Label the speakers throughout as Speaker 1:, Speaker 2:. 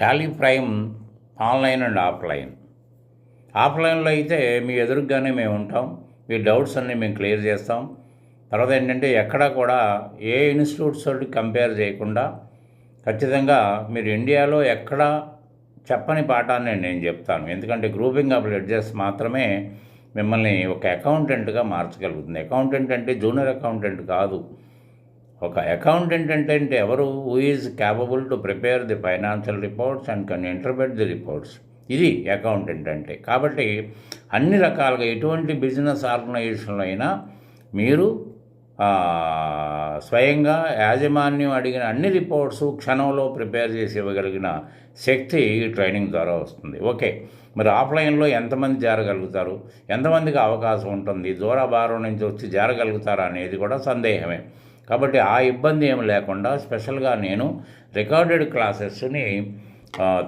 Speaker 1: Tally prime online and offline. ఆఫ్లైన్లో అయితే మీ ఎదురుగానే మేము ఉంటాం, మీ డౌట్స్ అన్నీ మేము క్లియర్ చేస్తాం. తర్వాత ఏంటంటే ఎక్కడా కూడా ఏ ఇన్స్టిట్యూట్స్ తోటి కంపేర్ చేయకుండా ఖచ్చితంగా మీరు ఇండియాలో ఎక్కడ చెప్పని పాఠాన్ని నేను చెప్తాను. ఎందుకంటే గ్రూపింగ్ ఆఫ్ లెడ్జర్స్ మాత్రమే మిమ్మల్ని ఒక అకౌంటెంట్గా మార్చగలుగుతుంది. అకౌంటెంట్ అంటే జూనియర్ అకౌంటెంట్ కాదు. ఒక అకౌంటెంట్ అంటే ఎవరు? Who is capable to prepare the financial reports and can interpret the reports. ఇది అకౌంటెంట్ అంటే. కాబట్టి అన్ని రకాలుగా ఎటువంటి బిజినెస్ ఆర్గనైజేషన్లో అయినా మీరు స్వయంగా యాజమాన్యం అడిగిన అన్ని రిపోర్ట్స్ క్షణంలో ప్రిపేర్ చేసి ఇవ్వగలిగిన శక్తి ఈ ట్రైనింగ్ ద్వారా వస్తుంది. ఓకే, మరి ఆఫ్లైన్లో ఎంతమంది చేరగలుగుతారు, ఎంతమందికి అవకాశం ఉంటుంది, దూరభారం నుంచి వచ్చి చేరగలుగుతారా అనేది కూడా సందేహమే. కాబట్టి ఆ ఇబ్బంది ఏమి లేకుండా స్పెషల్గా నేను రికార్డెడ్ క్లాసెస్ని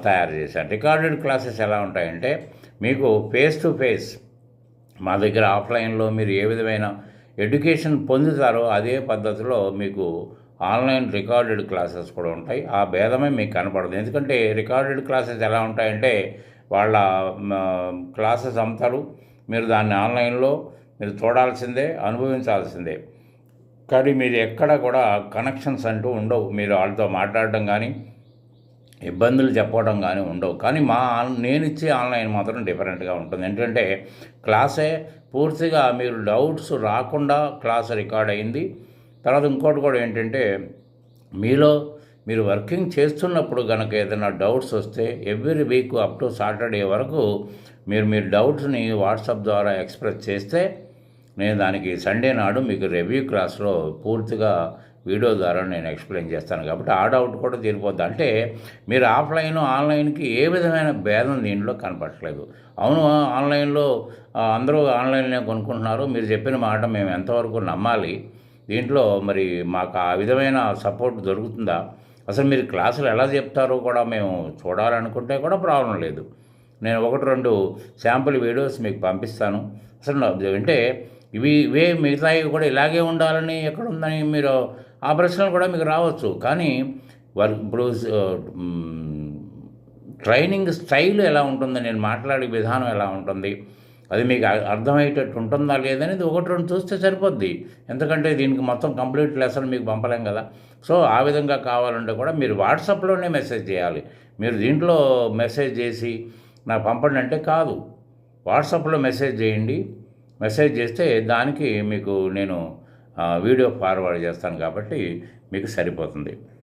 Speaker 1: తయారు చేశాను. రికార్డెడ్ క్లాసెస్ ఎలా ఉంటాయంటే మీకు ఫేస్ టు ఫేస్ మా దగ్గర ఆఫ్లైన్లో మీరు ఏ విధమైన ఎడ్యుకేషన్ పొందుతారో అదే పద్ధతిలో మీకు ఆన్లైన్ రికార్డెడ్ క్లాసెస్ కూడా ఉంటాయి. ఆ భేదమే మీకు కనపడదు. ఎందుకంటే రికార్డెడ్ క్లాసెస్ ఎలా ఉంటాయంటే వాళ్ళ క్లాసెస్ అమ్ముతారు, మీరు దాన్ని ఆన్లైన్లో మీరు చూడాల్సిందే, అనుభవించాల్సిందే. కానీ మీరు ఎక్కడ కూడా కనెక్షన్స్ అంటూ ఉండవు. మీరు వాళ్ళతో మాట్లాడడం కానీ ఇబ్బందులు చెప్పడం కానీ ఉండవు. కానీ నేను ఇచ్చే ఆన్లైన్ మాత్రం డిఫరెంట్గా ఉంటుంది. ఏంటంటే క్లాసే పూర్తిగా మీరు డౌట్స్ రాకుండా క్లాస్ రికార్డ్ అయింది. తర్వాత ఇంకోటి కూడా ఏంటంటే మీరు వర్కింగ్ చేస్తున్నప్పుడు కనుక ఏదైనా డౌట్స్ వస్తే every week up to Saturday వరకు మీరు డౌట్స్ని వాట్సాప్ ద్వారా ఎక్స్ప్రెస్ చేస్తే నేను దానికి సండే నాడు మీకు రివ్యూ క్లాస్లో పూర్తిగా వీడియో ద్వారా నేను ఎక్స్ప్లెయిన్ చేస్తాను. కాబట్టి ఆ డౌట్ కూడా తీరిపోద్ది. అంటే మీరు ఆఫ్లైన్ ఆన్లైన్కి ఏ విధమైన భేదం దీంట్లో కనపడట్లేదు. అవును, ఆన్లైన్లో అందరూ ఆన్లైన్లో కొనుక్కుంటున్నారు, మీరు చెప్పిన మాట మేము ఎంతవరకు నమ్మాలి, దీంట్లో మరి మాకు ఆ విధమైన సపోర్ట్ దొరుకుతుందా, అసలు మీరు క్లాసులు ఎలా చెప్తారో కూడా మేము చూడాలనుకుంటే కూడా ప్రాబ్లం లేదు. నేను 1-2 శాంపుల్ వీడియోస్ మీకు పంపిస్తాను. అసలు అంటే ఇవే మిగతాయి కూడా ఇలాగే ఉండాలని ఎక్కడ ఉందని మీరు ఆ ప్రశ్నలు కూడా మీకు రావచ్చు. కానీ ఇప్పుడు ట్రైనింగ్ స్టైల్ ఎలా ఉంటుంది, నేను మాట్లాడే విధానం ఎలా ఉంటుంది, అది మీకు అర్థమయ్యేటట్టు ఉంటుందా లేదనేది 1-2 చూస్తే సరిపోద్ది. ఎందుకంటే దీనికి మొత్తం కంప్లీట్ లెసన్ మీకు పంపలేం కదా. సో ఆ విధంగా కావాలంటే కూడా మీరు వాట్సాప్లోనే మెసేజ్ చేయాలి. మీరు దీంట్లో మెసేజ్ చేసి నాకు పంపండి అంటే కాదు, వాట్సాప్లో మెసేజ్ చేయండి. మెసేజ్ చేస్తే దానికి మీకు నేను వీడియో ఫార్వర్డ్ చేస్తాను కాబట్టి మీకు సరిపోతుంది.